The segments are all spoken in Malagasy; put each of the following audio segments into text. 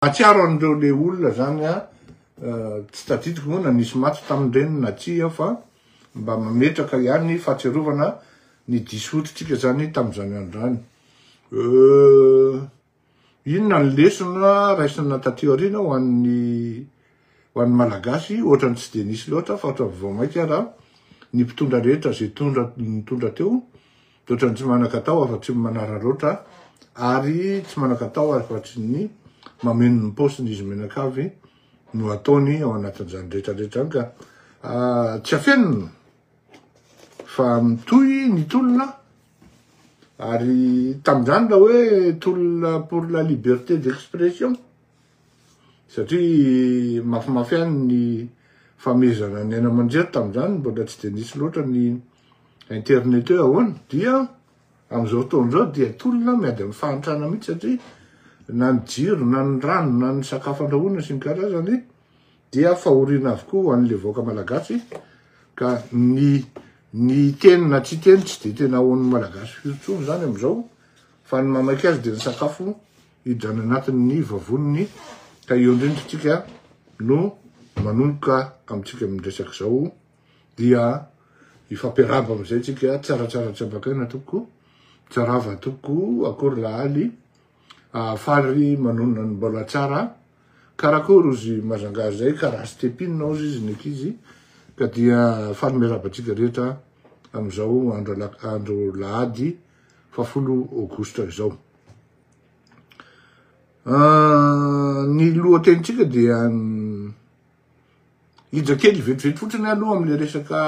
Matsiaro andreo le olona zany a tsy tadidiko moa na nisy maty tamindreny na tsia fa mba mametraka ihany fahatsiarovana ny disotritsika zany tam'izany androany. Inona ny lesona raisina taty aoriana ho an'ny malagasy ohatrany tsy de nisy loatra fa ohatrany vao maika raha ny mpitondra rehetra zay nitondra teo de ohatrany tsy manan-katao afa-tsy ny manara loatra ary tsy manan-katao afa-tsy ny mameno ny paosiny izy menakavy no ataony ao anatin'izany rehetrarehetra any ka tsy afenina fa mitohy ny tolona ary tam'izany raha hoe tolona pour la liberté d'expression satria mafimafy any ny famezana ny aina aman-jery tam'izany mbola tsy de nisy loatra ny internet eo ahoana dia am'izao fotoan'izao dia tolona miady amin'ny fahantrana mihitsy satria na ny jiro na ny rano na ny sakafo andrahoana sy ny karazany dia fahoriana avokoa ho an'le vahoaka malagasy ka ny teny na tsy teny tsy de tena ho an'ny malagasy firotsony zany am'izao fa ny mamaika azy de ny sakafo hidrany anatin'ny vavoniny ka eo indrindratsika no manomboka amitsika am'resaky zao dia ifampiaraba am'izay tsika tsaratsara tsabakaina toko tsarava toko akory lahaly fary manonona ny mbola tsara karakory ozy mazangazy zay karaha stepine ozy izy nekizy ka dia fary miarabatsika rehetra am'izao andro lahady 10 aogositra izao. Ny lohatenitsika dia hija kely vetivety fotsiny aloha am'le resaka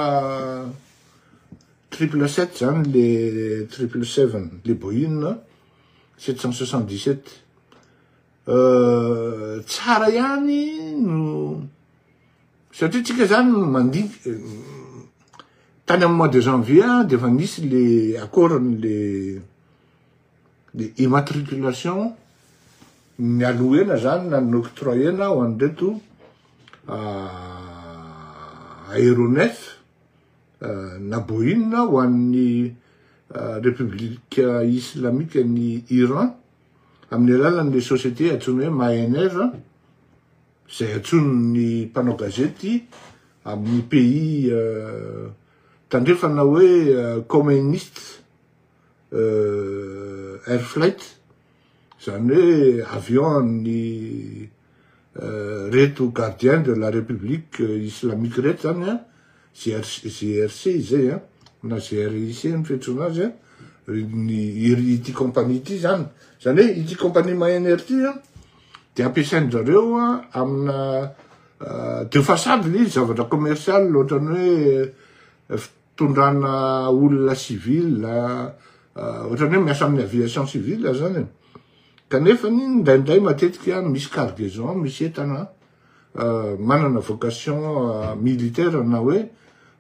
777 zany le 777 le Boeing 777 tsara ihany no satria tsika zany mandiky tany amin'ny mois de janvier de efa nisy le accorny le immatriculation ny aloena zany na ny octroyena ho an'ireto aéronef na Boeing ho an'ny république islamique ny Iran amin'ny alalan'le société antsoiny hoe Mahenev zay antson'ny mpanao gazety amin'ny pays tandrefana hoe communiste air flight zany hoe avion ny reto gardien de la république islamique reto zany a GRC zay a na GRIC ny fiantsona azy a ny ity compagnie ity zany hoe ity compagnie Mahenev ity a de ampiasain'zareo a amina de façade izy zavatra commercial ohatrany hoe fitondrana olona civil ohatrany hoe miasa amin'ny aviation civile zany kanefa ny indraindray matetika misy cargaison misy entana manana vocation militaire na hoe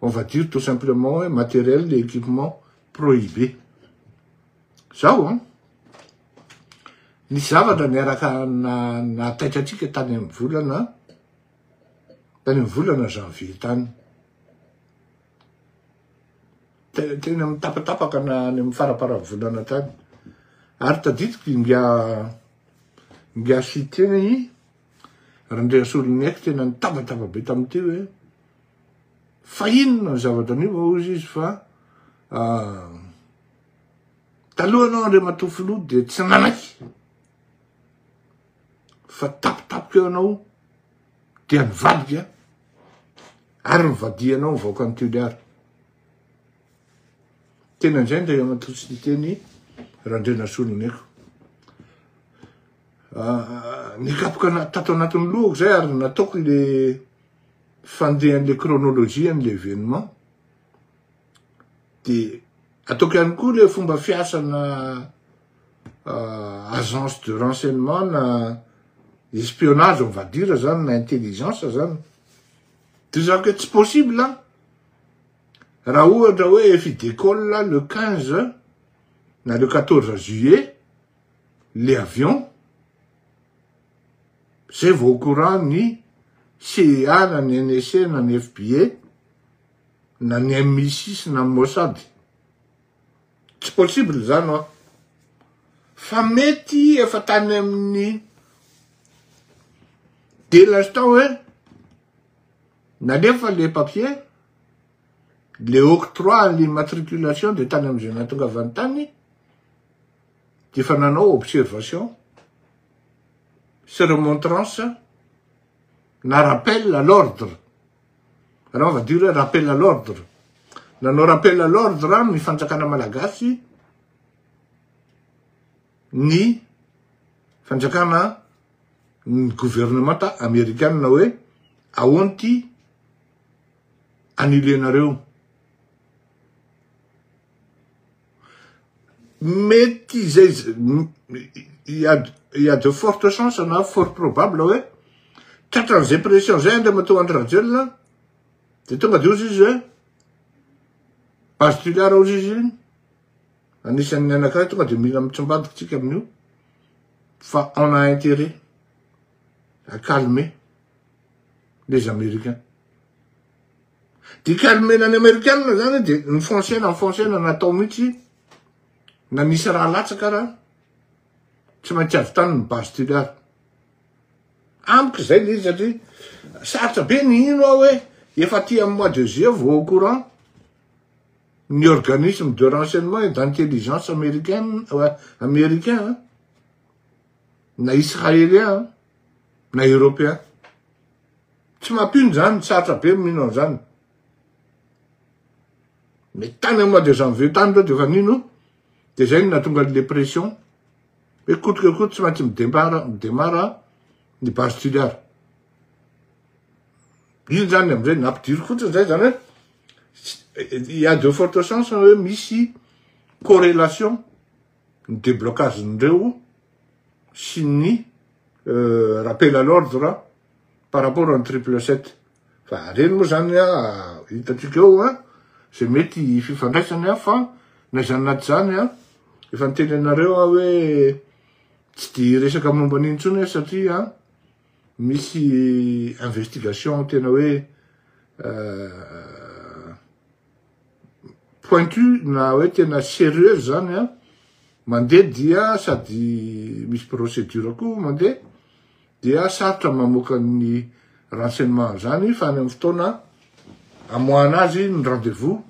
on va dire tout simplement hoe matériel et équipement prohibé zao ny zavatra niaraka nataitra atsika tany amin'ny volana janvier tany tena mitapatapaka na any amin'ny faraparavolana tany ary tadidiko ngia siteny randrea solony aiky tena nitabataba be tamity hoe fa inona ny zavatra niva ozy izy fa taloha anao andre matofilo de tsy nanaiky fa tapitapoka eo anao dia nivadika ary nivadianao vaoka ny toliary tena nzay ndre amatosy teny randrena solony aiko nikapoka tato anatin'ny lohako zay ary nataoko le fandehan'le chronologie an'le événement de ataoko ihany koa le fomba fiasana agence de renseignement na espionnage on va dire zany na intelligence zany de zako hoe tsy possible raha ohatra hoe fidécolle le 15 na le 14 juillet le avion zay vao au courant ny CIA na ny NSA na ny FBI na ny MI6 na ny Mossad tsy possible zany fa mety efa tany amin'ny Dès l'instant, nalefa le papier, le octroi l'immatriculation de tany am'izay nahatonga avy any tany, de fa nanao observation, sy remontrance, na rappel à l'ordre. Alors on va dire rappel à l'ordre. Nanao rappel à l'ordre, ny fanjakana malagasy, ny fanjakana ny gouvernement américain na hoe ahoany ty annulenareo. Mety zay il y a de fortes chances, na fort probable hoe tratran'izay pression zay andra matao andradjelona de tonga de ozy izy hoe base titulaire ozy izy anisan'ny anankiray tonga de mila mitsambadikitsika amin'io fa on a intérêt à calmer les Américains. De calmer les Américains zany de ny fonciena natao mihitsy na nisy raha latsaka raha tsy maintsy avy tany ny base titulaire. Amiko zay le izy satria sarotra be ny ino ao hoe efa ty amin'ny mois de juillet vao au courant ny organisme de renseignement et d'intelligence américain, na israélien, na européen. Tsy mampino zany, sarotra be mino an'izany. Mais tany amin'ny mois de janvier tany reo de fa nino, de zay no nahatonga le pression, hoe coûte que coûte tsy maintsy midemara ny base titulaire. Ino zany am'izay nampidiry fotsiny zay zany hoe il y a de fortes chances hoe misy corrélation ny déblocage ndreo sy ny rappel à l'ordre par rapport au 777. Fa reny moa zany hitatsika eo zay mety fifandraisany fa na zany naty zany efa niteny anareo hoe tsy de resaka momba an'iny intsony satria misy investigation tena hoe pointu na hoe tena sérieuse zany mandeha dia sady misy procédure koa mandeha dia sarotra mamoaka ny renseignement zany fa any amin'ny fotoana amoahana azy ny rendez-vous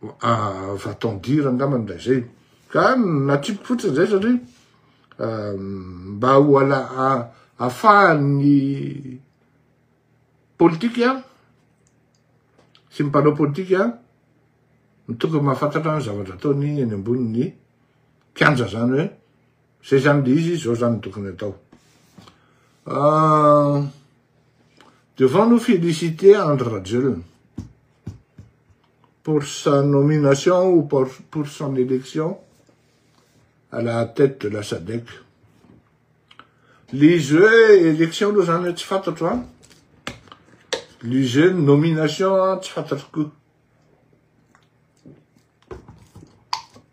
va-t-on dire angambany zay. Ka natsipiko fotsiny zay satria mba ho ahafahan'ny politika sy mpanao politika mitokony mahafantatra ny zavatra ataony eny amboniny kianja zany hoe zay zany le izy zao zany tokony atao. Devons-nous féliciter André Rajel pour sa nomination ou pour son élection à la tête de la SADC. Les jeux élections aloha zany tsy fantatro les jeux nomination tsy fantatro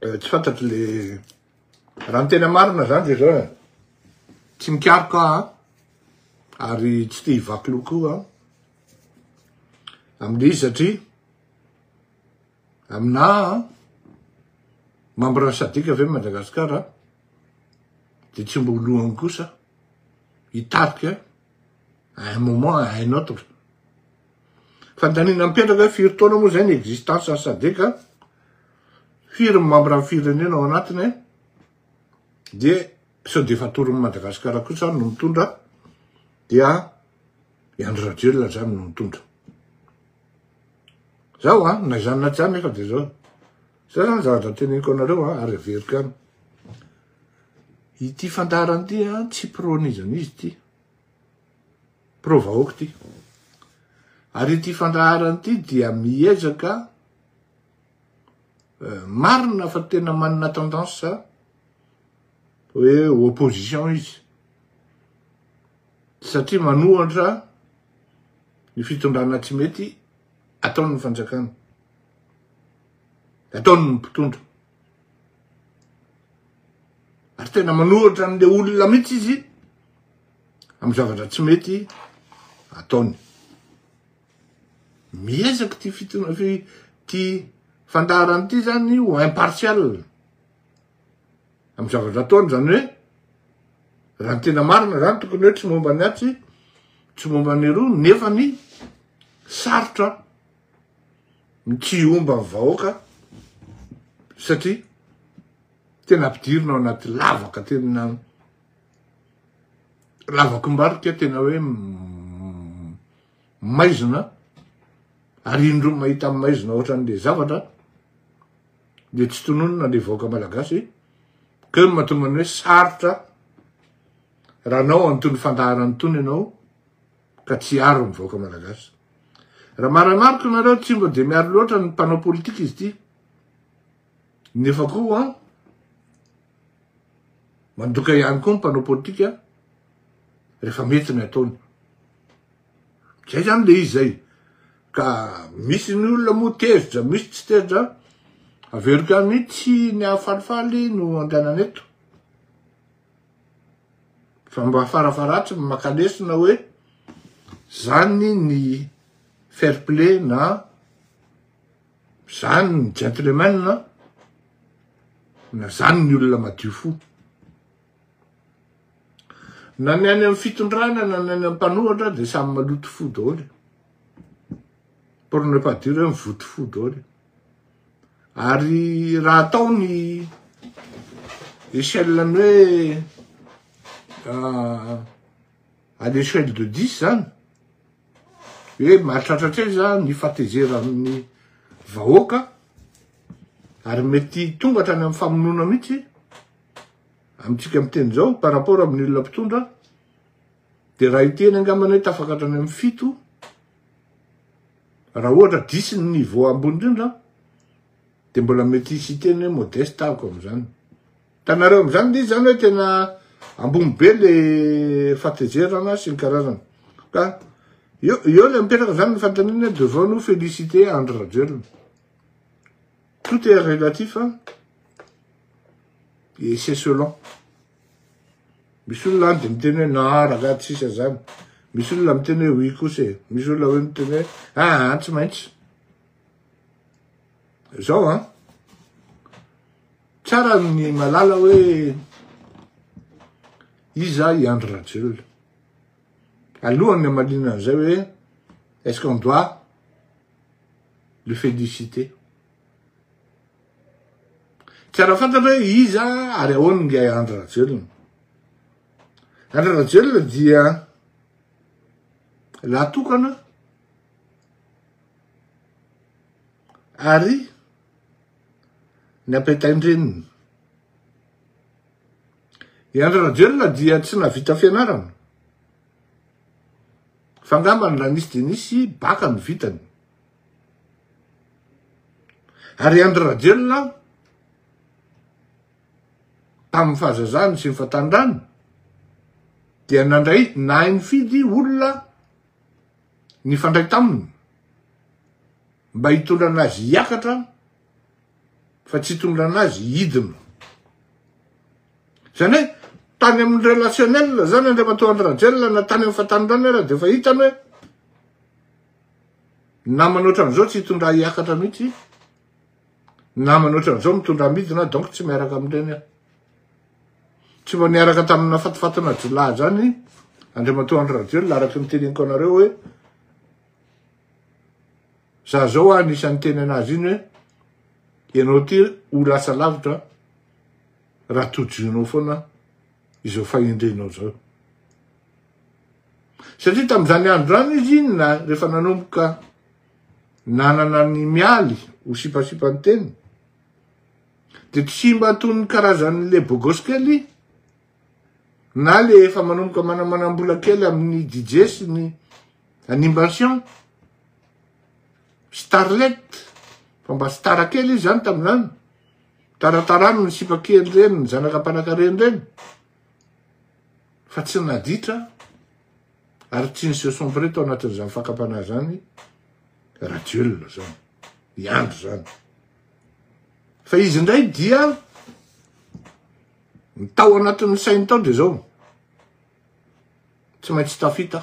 tsy fantatro le raha ny tena marina zany de zao tsy mikarika ary tsy te hivaky lokoa amin'le izy satria amina membre ny SADC avy Madagasikara de tsy mbo lohany kosa hitarika à un moment à un autre. Fantanina mipetraka firy taona moa zay ny existence ny SADC firy membre amin'ny firenena ao anatiny de sao de fatorin'ny Madagasikara kosa no mitondra dia André Rajel zany no mitondra. Zao na izany na tsy zany nefa de zao zany zavatra teneniko anareo ary averiko any. Ity fandarany ty tsy pro-nizany izy ty, pro-vahoaka ty. Ary ity fandarany ty dia miezaka marina fa tena manana tendance hoe opposition izy satria manohatra ny fitondrana tsy mety ataony ny fanjakana, ataony ny mpitondra. Ary tena manohatra n'le olona mihitsy izy amin'ny zavatra tsy mety ataony. Miezaka ty fandarany ty zany ho impartial amin'ny zavatra ataony zany hoe raha ny tena marina zany tokony hoe tsy momba ny atsy tsy momba ny roa nefa ny sarotra tsy omba ny vahoaka satria tena ampidirina ao anaty lavaka tena lavakombarika tena hoe maizina ary indro mahita amin'ny maizina ohatran'le zavatra de tsy tononona le vahoaka malagasy ke mahatonga ny hoe sarotra raha anao antony fandaharany tony ianao ka tsy aro ny vahoaka malagasy. Raha maramariko nareo tsy mba de miaro loatra ny mpanao politika izy ty nefa koa mandoka ihany koa ny mpanao politika rehefa mety ny ataony zay zany le izy zay ka misy ny olona moa tezitra misy tsy tezitra averiko any mihitsy ny ahafalifaly no andehanany eto fa mba farafaratsy makalesina hoe zany ny fair play na zany ny gentleman na zany ny olona madio fo na ny any amin'ny fitondrana na ny any amin'ny mpanohatra de samy maloto fo daholo pour ne pas dire mivoto fo daholo ary raha atao ny échelle ny hoe à l'échelle de 10 zany hoe mahatratratra ny fatezera amin'ny vahoaka ary mety tonga hatrany amin'ny famonoana mihitsy amitsika amiteny zao par rapport amin'ny olona mpitondra de raha iteny angambany hoe tafaka hatrany amin'ny 7 raha ohatra 10 ny niveau ambony indrindra de mbola mety hisy teny hoe modeste ako am'izany tanareo am'izany de zany hoe tena ambony be le fatezerana sy ny karazana ka io le mipetraka zany ny fantanina devant nous féliciter André Rajoelina. Tout est relatif et c'est selon. Misy olona de miteny hoe na raha tsy sisa zany, misy olona miteny hoe oui kosa misy olona hoe miteny hoe tsy maintsy zao tsara ny malala hoe iza i André Rajoelina alohany amalina an'izay hoe est-ce qu'on doit le féliciter tsara fantatra hoe iza ary ahoany nge André Rajoelina. André Rajoelina dia lahatokana ary ny ampitaindreniny. I André Rajoelina dia tsy navita fianarana fa angambany raha nisy de nisy baka ny vitany ary André Rajoelina tamin'ny fahazazany sy ny fahatandrany dia nandray nahay nifidy olona nifandray taminy mba hitondra anazy hiakatra fa tsy hitondra anazy hidina zany hoe tany amin'ny relationnel zany Andriamatoa André Rajoelina na tany amin'ny fahatandrany ara de fa hitany hoe namana ohatran'izao tsy hitondra hiakatra mihitsy namana ohatran'izao mitondra midina donc tsy miaraka amin'ireny tsy mba niaraka tamina fatifatana Jolay zany Andriamatoa André Rajoelina araky ny teneniko anareo hoe za zao anisan'ny teny anazy iny hoe ianao ty ho lasa lavitra raha tojoinao foana izao fahendrenao zao satria tam'izany andro rany izy na rehefa nanomboka nanana ny mialy ho sipasipany teny de tsy mba tony karazan'le bogos kely na le efa manomboka manamanam-bola kely amin'ny DJ sy ny animation starlet fa mba stara kely izy zany tam'izany taratarano ny sipakely reny ny zanaka mpanankareny reny fa tsy naditra ary tsy ny sesompre tao anatin'izany fakapana zany Rajoelina zany iandro zany fa izy indray dia ny tao anatin'ny sainy tao de zao tsy maintsy tafita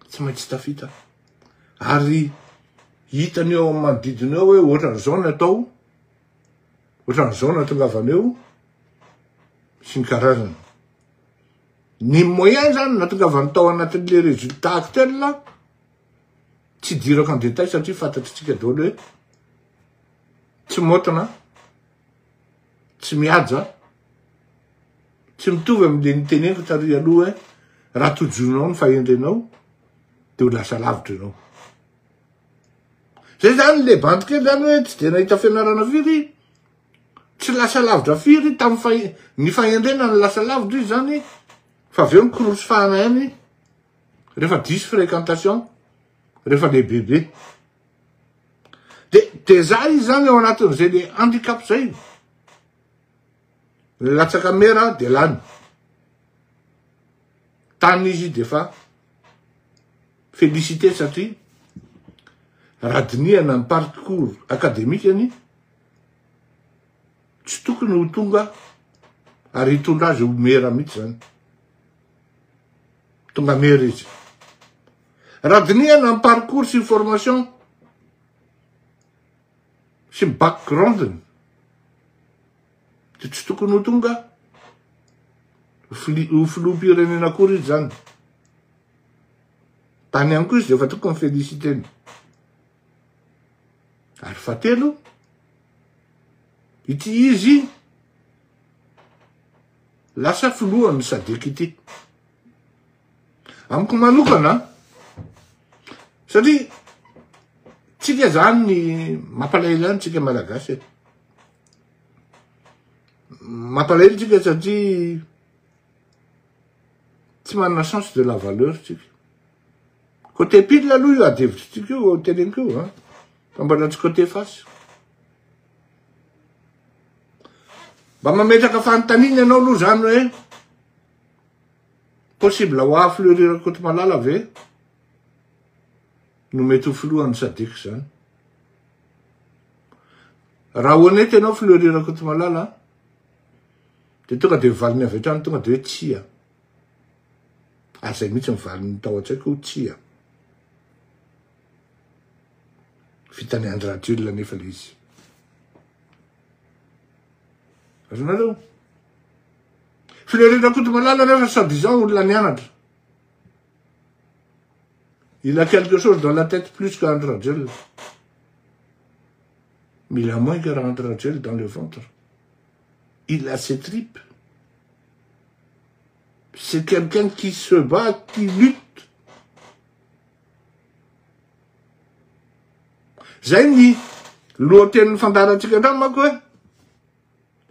tsy maintsy tafita ary hitany eo amin'ny manodidina eo hoe ohatran'izao ny atao ohatran'izao ny atongavana eo sy ny karazana Ny moyen zany natonga ny tao anatin'le résultat actuel tsy dirako en détail satria fantatritsika daholo hoe tsy motona, tsy mihaja, tsy mitovy amin'le niteneniko taria aloha hoe raha tojonao ny fahendrenao de ho lasa lavitra ianao. Zay zany le bandy kely zany hoe tsy de nahita fianarana firy, tsy lasa lavitra firy tamin'ny ny fahendrena ny lasa lavitra izy zany, fa aveo mikorosy fahanainy rehefa 10 fréquentation, rehefa le bebe. De zay izy zany ao anatin'izay le handicap zay. Latsaka mera de lany. Tany izy de fa félicité satria raha dinihana ny parcours akademikany tsy tokony ho tonga ary hitondra azy ho mera mihitsy zany. Tonga mera izy. Raha dinihana ny parcours sy formation sy background de tsy tokony ho tonga ho filoham-pirenena akory izy zany. Tany ihany koa izy de fa tokony félicité-ny. Ary fahatelo, ity izy lasa filohan'ny SADC ity. Amiko manokana, satria tsika zany ny mampalahelo any tsika malagasy. Mampalahelo tsika satria tsy manana sens de la valeur tsika. Côté pile aloha io adevitry tsika io teneniko io, fa mbola tsy côté fasy. Mba mametraka fanontaniana ianao aloha zany hoe possible ho affleurir Kotomalala ve no mety ho filohan'ny SADC zany. Raha honnête ianao fleurir Kotomalala de tonga de mivaliny avy hatrany tonga de hoe tsia. Ary zay mihitsy mivaliny tao an-tsaiko ho tsia. Vitany Andradula nefa le izy. Azonareo? Fleurir Kotomalala nefa soi-disant olona nianatra. Il a quelque chose dans la tête plus qu'Andradula. Mais il a moins que Andradula dans le ventre. Il a ses tripes. C'est quelqu'un qui se bat, qui lutte. Zay ny lohaten'ny fandarantsika andrano manko hoe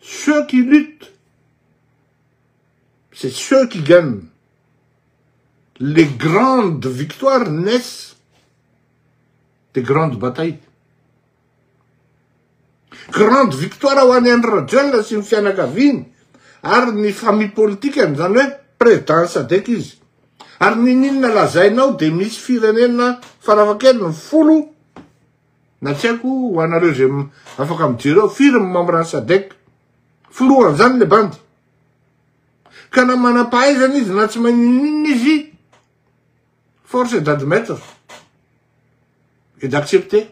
ceux qui luttent, c'est ceux qui gagnent. Les grandes victoires naissent des grandes batailles. Grande victoire ho an'ny Andradula sy ny fianakaviany ary ny famille politikany zany hoe président SADC izy. Ary ninona lazainao de misy firenena farafakely ny 10 na tsy haiko ho anareo zay afaka mijereo firy membre SADC. Filohany zany le bandy. Ka na manam-pahaizana izy na tsy maninona izy, force est d'admettre et d'accepter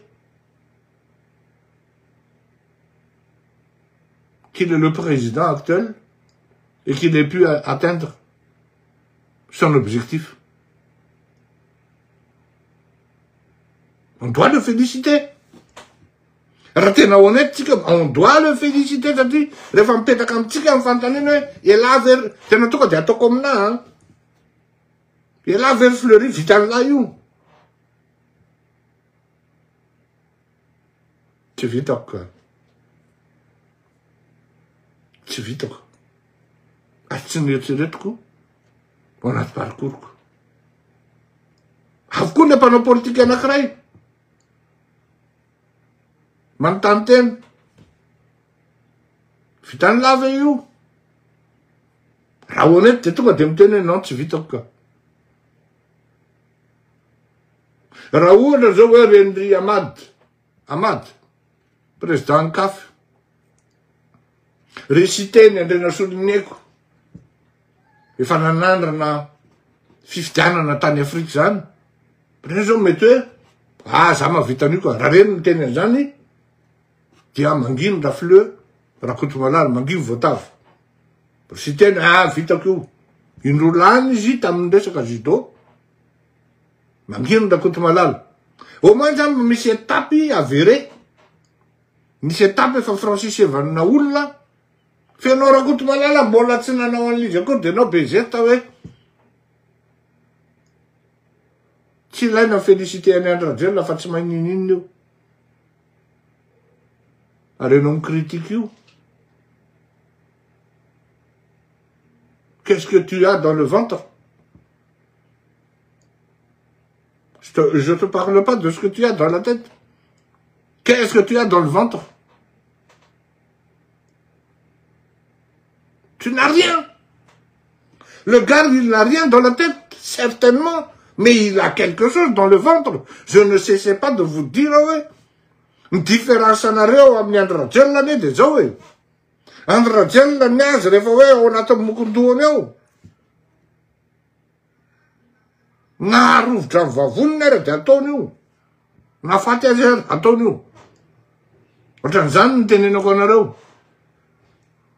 qu'il est le président actuel et qu'il ait pu atteindre son objectif. On doit le féliciter. Raha tena honnête tsika, on doit le féliciter satria rehefa mipetraka amitsika mifanontaniana hoe ela vers tena tonga de ataoko aminahy. Ela vers fleurir vitan'lahy io. Tsy vitako ka. Tsy vitako. Ary tsy nieritreretiko ao anaty parcoursko. Avokoa le mpanao politika anankiray manontany tena vitany lava io. Raha honnête de tonga de miteny hoe non tsy vitako ka. Raha ohatra zao hoe Rendry Ahmad, président CAF, resiteny Andrena Solineko efa nanandrana fifidianana tany Afrika zany. Reny zao mety hoe za mahavita an'io ka. Raha reny miteny an'izany dia mangino raha Kotomalala mangino voatavo. Resiteny vitako io. Indrolany izy tamin'ny resaka judo. Mangino da koto malala. Au moins zany misy étape avéré. Misy étape efa Francis evanina olona. Fenao rakoto malala mbola tsy nanao an'izy akory de nao bezeta hoe tsy ilaina félicité any Andradjel fa tsy magninino io. Ary enao micritique io. Qu'est-ce que tu as dans le ventre? Je te parle pas de ce que tu as dans la tête. Qu'est-ce que tu as dans le ventre? Tu n'as rien. Le gars, il n'a rien dans la tête, certainement. Mais il a quelque chose dans le ventre. Je ne cessais pas de vous dire, ouais. Une différence en arrêt, on a Andradjel l'année des oe. Andradjel l'année, je l'ai on a tout mon narovitra vavonina ary de ataony io. Nafaty azy ary ataony io. Ohatran'izany ny tenenako anareo.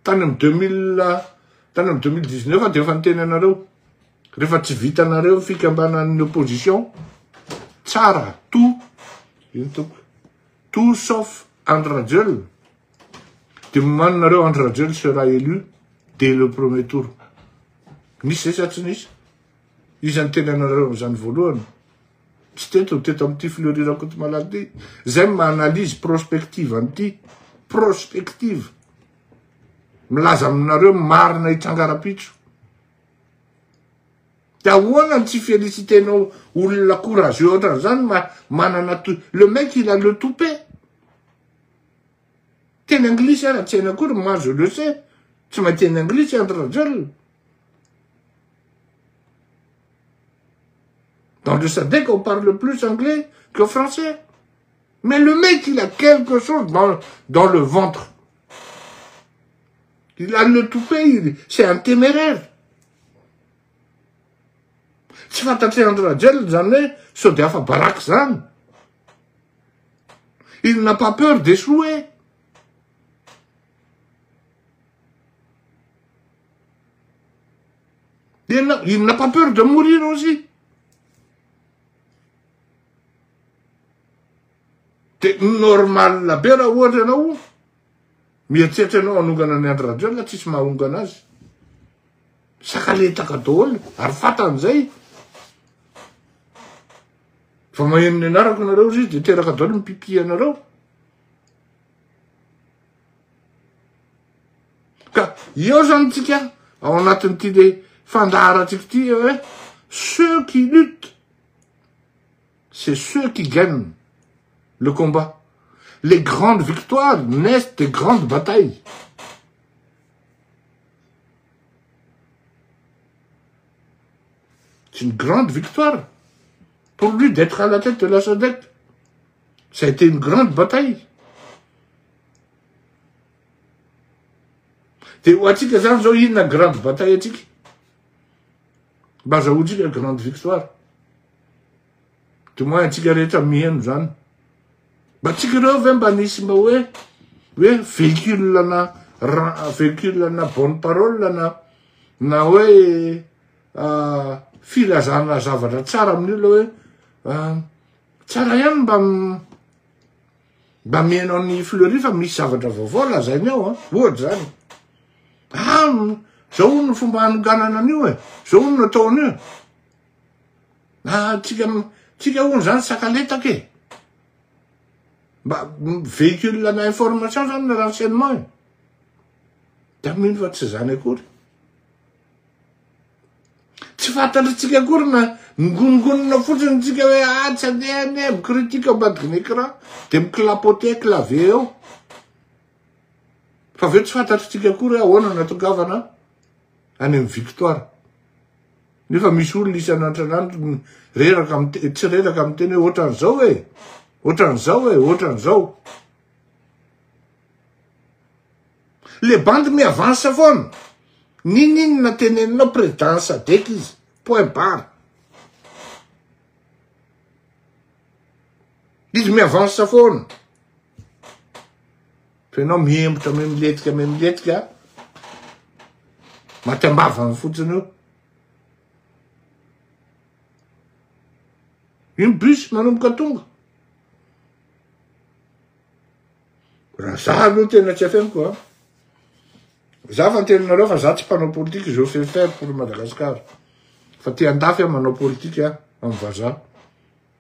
Tany amin'ny 2019 de efa niteny anareo. Rehefa tsy vitanareo fikambanan'ny opposition, tsara, tout sauf Andradjel. De momanareo Andradjel sera élu dès le premier tour. Nisy sa tsy nisy. Isan'ny tena anareo zany voalohany. Tsy teto amin'ity fleurirako ty malady. Zay ma-analyse prospective an'ity. Prospective. Milaza aminareo marina itsangara-pitso. De ahoana tsy félicitenao olona courageux ohatran'izany manana le mec il a le toupet. Teny anglisy ara tsy hainy akory, moi je le sais. Tsy mahay teny anglisy Andradjel. Dans le SADC, on parle plus anglais que français. Mais le mec, il a quelque chose dans le ventre. Il a le toupet, c'est un téméraire. Tsy fantatry Andradjel zany sao de afa baraky zany. Il n'a pas peur d'échouer. Il n'a pas peur de mourir aussi. De normal la be raha ohatra anao mieritreritra anao anongana ny Andradjel tsisy mahongana azy. Sakaletaka daholo ary fatan'izay. Fa maheno ny anarako nareo izy de teraka daholo mipipi anareo. Ka eo zany tsika ao anatin'ity le fandaharatsika ity hoe ceux qui luttent, c'est ceux qui gagnent le combat. Les grandes victoires naissent des grandes batailles. C'est une grande victoire pour lui d'être à la tête de la SADC. Ça a été une grande bataille. De oatsika zany zao inona grande bataille atsika? Mba azahoantsika grande victoire. De moins atsika rehetra miheno zany. Mba tsika reo ve mba nisy mba hoe véhicule na bonne parole na hoe filazana zavatra tsara amin'io hoe tsara ihany mba mihaino ny fleury fa misy zavatra vaovao lazainy ao ohatra zany. Zao no fomba hanoganana an'io zao no nataony io. Tsika hono zany sakaletaka e. Mba véhicule na information zany na renseignement. Da mino fa tsy zany akory. Tsy fantatritsika akory na ngonongonona fotsiny tsika hoe tsy andeha mikritika ambadiky ny écran de miklapoter clavier eo. Fa ve tsy fantatritsika akory ahoana natongavana any amin'ny victoire. Nefa misy olona isan'andro tsy reraka amin'ny teny hoe ohatran'izao e. Ohatran'izao. Les bandes mi-avance foana. Ninona teneninao président SADC izy. Point barre. Izy mi-avance foana. Fenao miembotra miletika. Matambavana fotsiny io. iny bus manomboka tonga. Raha za aloha tena tsy afeniko a. Za fa teninareo fa za tsy mpanao politika, je fais faire pour Madagascar. Fa ty andafy manao politika amin'ny vazaha.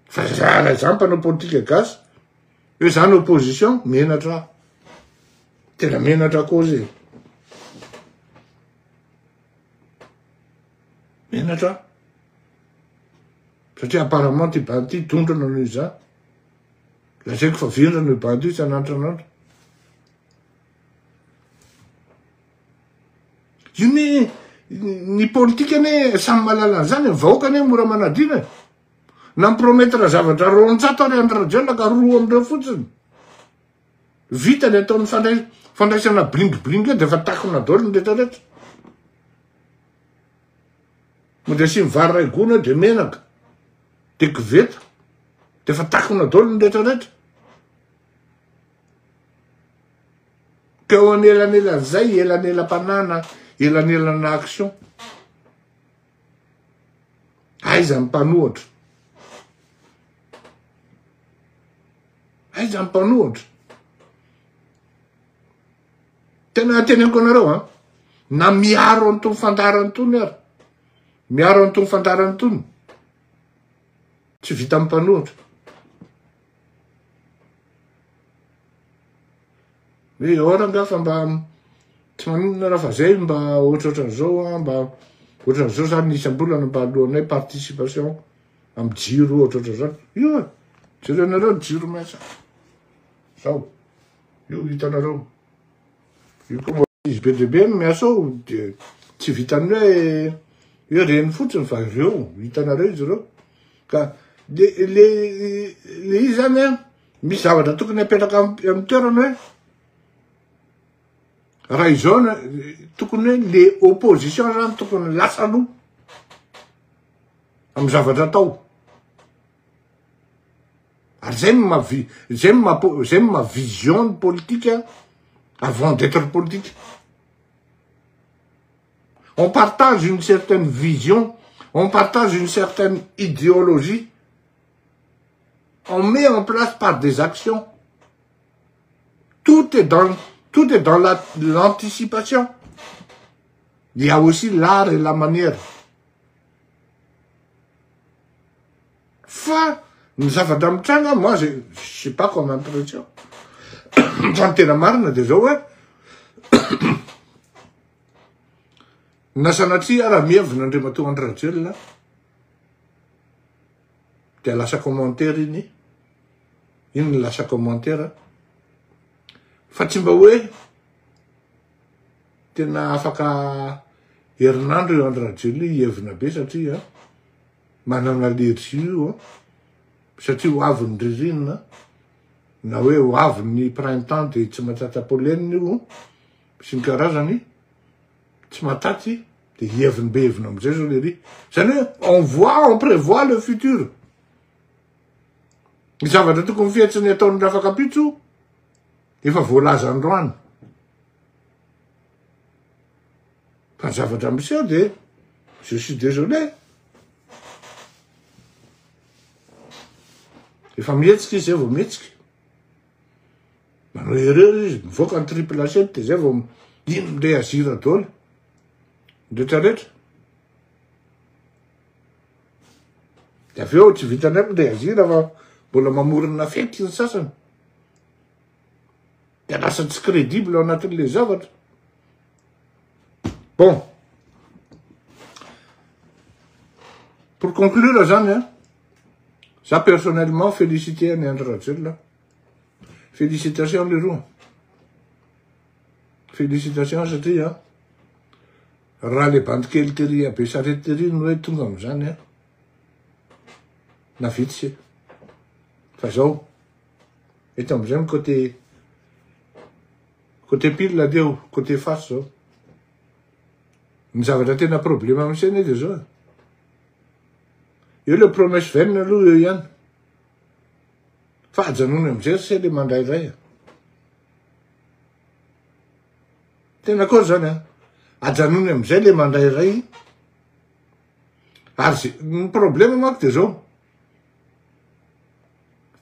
Fa za raha za mpanao politika gasy, hoe za ny opposition, menatra. Tena menatra koa zay. Menatra. Satria apparemment ty banty dondrana noho za. Lazaiko fa vendrana io banty io isan'andron'andro. Io ny politika ne samy mahalala an'izany, vahoaka ne mora manadina. Na mipromettre zavatra roanjato ary andradrela ka roa amindreo fotsiny. Vita ny ataon'ny fandraisana bling-bling de fa takona daholo ny rehetrarehetra. Mode sy mivary ray gona de menaka, de koveta, de fa takona daholo ny rehetrarehetra. Ka eo anelan'elan'izay, elanelam-panana, elanelana action. Aiza ny mpanohatra. Aiza ny mpanohatra. Tena teneniko anareo na miaro an'itony fandarany tony ary. Miaro an'itony fandarany tony. Tsy vita amin'ny mpanohatra. Hoe ora nga fa mba tsy maninona raha fa zay mba ohatrohatran'izao mba ohatran'izao zany isam-bolana mba alohanay participation amin'ny jiro ohatrohatran'izany. Io jereo nareo ny jiro miasa. Zao. Io hitanareo. Io koa izy be dehibe no miasa ao de tsy vitany hoe reny fotsiny fa ireo hitanareo izy ireo. Ka le izy zany misy zavatra tokony apetraka amin'ny toerana hoe raha izao tokony hoe le opposition zany tokony lasa aloha amin'ny zavatra atao. Ary zay ma vision politique avant d'être politique. On partage une certaine vision, on partage une certaine idéologie, on met en place par des actions. Tout est dans l'anticipation. Il y a aussi l'art et la manière. Fa ny zavatra mitranga, moi je sais pas comme impression. Fa ny tena marina de zao hoe na sanatria raha mievina Andriamatoa Andry de lasa commentaire iny ny lasa commentaire fa tsy mba hoe tena afaka herinandro io Andry Rajoelina hievina be satria manana allergie io satria ho avy ny ririnina na hoe ho avy ny printemps de tsy mahatratra pollen io sy ny karazany tsy mataty de hieviny be hevina amizay zao le ry. Zany hoe on prévoit le futur. Ny zavatra tokony fietsiny ataon'ny rafakapitso efa voalaza androany. Fa ny zavatra misy eo de je suis désolé. Efa mihetsika izy zay vao mihetsika. Manao erreur izy, mivoaka ny triple assiette de zay vao ino réagir daholo. Rehetrarehetra. De avy eo tsy vitanay réagir fa mbola mamorona fety ny sasany. De lasa tsy crédible ao anatin'le zavatra. Bon. Pour conclure zany ça personnellement félicité any Andry Rajoelina. Félicitations les rois. Félicitations satria raha le bandikely tery be sarety tery no hoe tonga am'izany na vitsy fa zao eto am'izay côté pile deo côté face zao ny zavatra tena problème am'seny de zao io le promesse vaine aloha eo ihany fa ajanony am'izay se le mandrairay tena koa zany ajanony am'izay le mandrairay ary ny problème manko de zao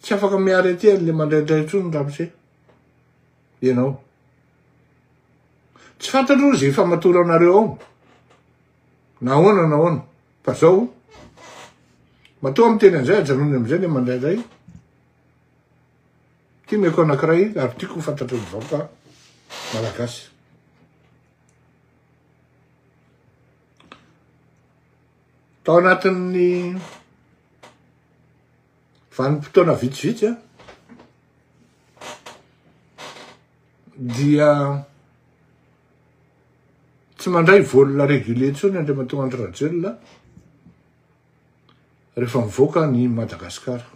tsy afaka miarety le mandraindray tsony ramose ianao tsy fantatro zay famatora anareo ao na ahoana fa zao matoa amy teny an'izay ajanony am'izay le mandraindray ty meko anankiray ary tiako ho fantatry ny vahoaka malagasy tao anatin'ny vanim-potoana vitsivitsy a dia tsy mandray volona régulier tsony Andriamatoa Andry Rajoelina rehefa mivoaka ny Madagasikara.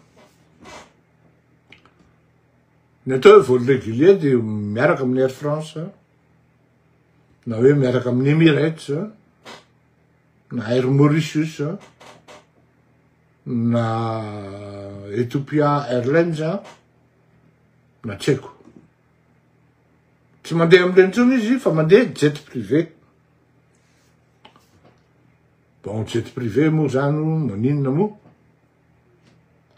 Ny atao hoe vol régulier dia miaraka amin'ny Air France na hoe miaraka amin'ny Emirates na Air Mauritius na Ethiopia Airlines na tsy haiko. Tsy mandeha amin'ireny intsony izy fa mandeha jet privé. Bon, jet privé moa zany maninona moa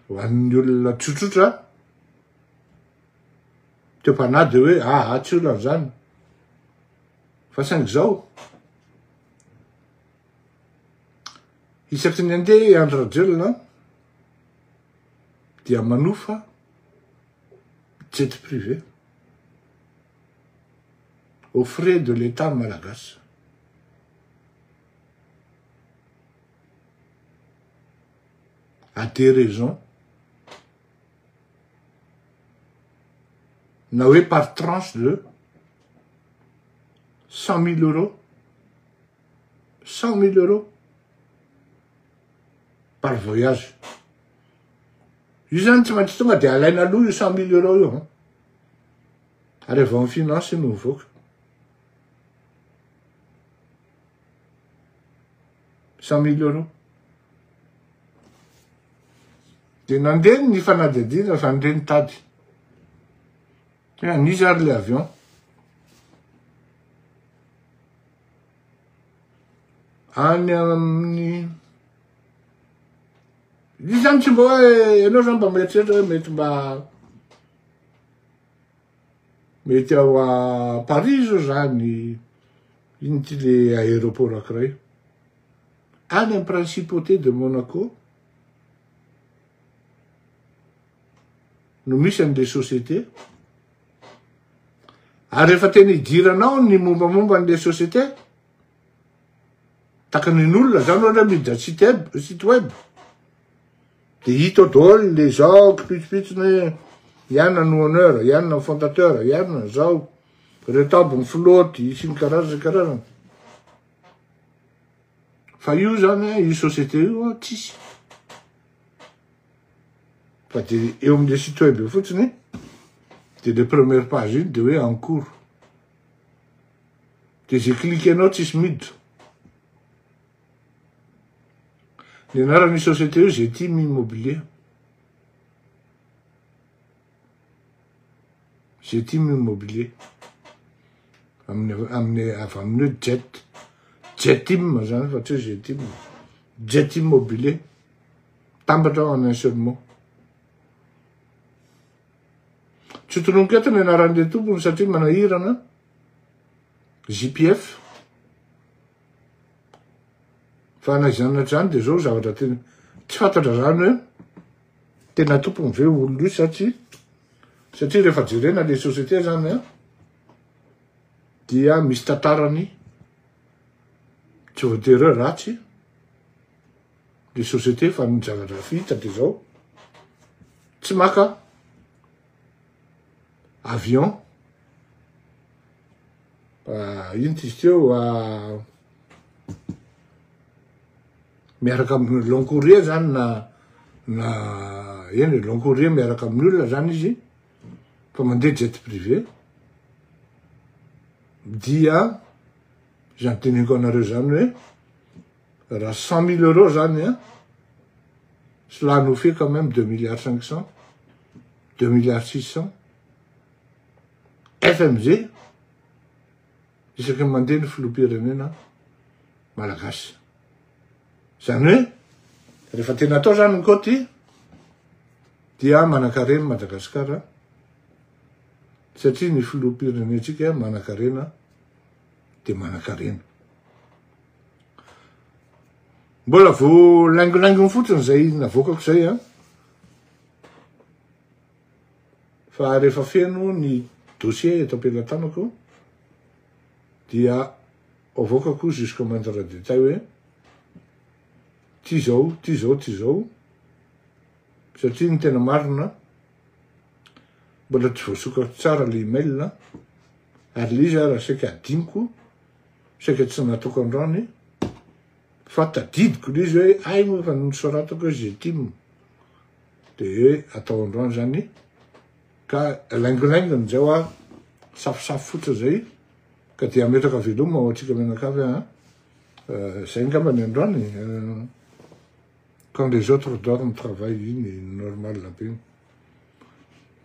ho an'ny olona tsotsotra teo-panady hoe tsy olona zany fa saingy zao isaky ny andeha Andry Rajoelina dia manofa jet privé aux frais de l'État malagasy. À des raisons. N'avez par tranche de 100 000 euros. 100 000 euros par voyage. Io zany tsy maintsy tonga dia alaina aloha io 100 000 euros io. Ary avy amin'ny finance no mivoaka. 100 000 euros. Dia nandeha ny fanadihadiana fa nandeha nitady. Nisy ary le avion. Any amin'ny io zany tsy mba hoe ianao zany mba mieritreritra hoe mety ao a Paris zao zany iny ty le aéroport ankiray. Any amin'ny principauté de Monaco no misy an'le société. Ary rehefa tena idiranao ny mombamomba an'le société takan'in'olona zany ohatra miditra site web de hita ao daholo le zao kipitsopitsony iana no honneur, iana no fondateur, iana zao retable ny flotte sy ny karazana. Fa io zany io société io tsisy. Fa de eo amin'le site web io fotsiny de le première page iny de hoe en cours. De zay cliquenao tsisy miditra. Ny anaran'ny société io Zetim Immobilier. Zetim Immobilier. Avy amin'ny Jetim zany fa tsy Zetim. Jet Immobilier. Tambatra en un seul mot. Tsy tononika eto ny anaran'le tompony satria manahirana JPF. Fa naizanatra zany de zao zavatra tena tsy fantatra zany hoe tena tompony ve olona io satria rehefa jerena le société zany dia misy tantarany tsy voatery hoe ratsy le société fa ny zavatra fita de zao tsy maka avion ino ty izy teo miaraka amin'ny long courrier zany na eny long courrier miaraka amin'ny olona zany izy fa mandeha jet privé dia zany teneniko anareo zany hoe raha 100 000 euros zany cela nous fait quand même 2 milliards 500 2 milliards 600 FMG isaky mandeha ny filoham-pirenena malagasy. Zany hoe rehefa tena atao zany ny koty dia manan-karena Madagasikara satria ny filoham-pirenentsika manan-karena dia manan-karena. Mbola vo laingolaingony fotsiny zay navokako zay a. Fa rehefa feno ny dossier eto am-pelatanako dia avoakako jusqu'au moindre détail hoe ty zao satria ny tena marina mbola tsy voasokatra tsara le email ary le izy raha saika adiniko saika tsy nataoko androany fa tadidiko le izy hoe ay moa fa nosoratako hoe zétime de hoe atao androany zany ka laingolaingony zay hoa safosafo fotsiny zay ka dia ametraka veloma ao atsika menakavy zay ngamba ny androany. Quand les autres dorment, travaillent, une normale la peine.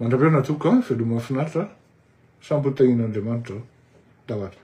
Mandrapena toka, veloma mahafinaritra, sambo tahin'Andriamanitra, davatra.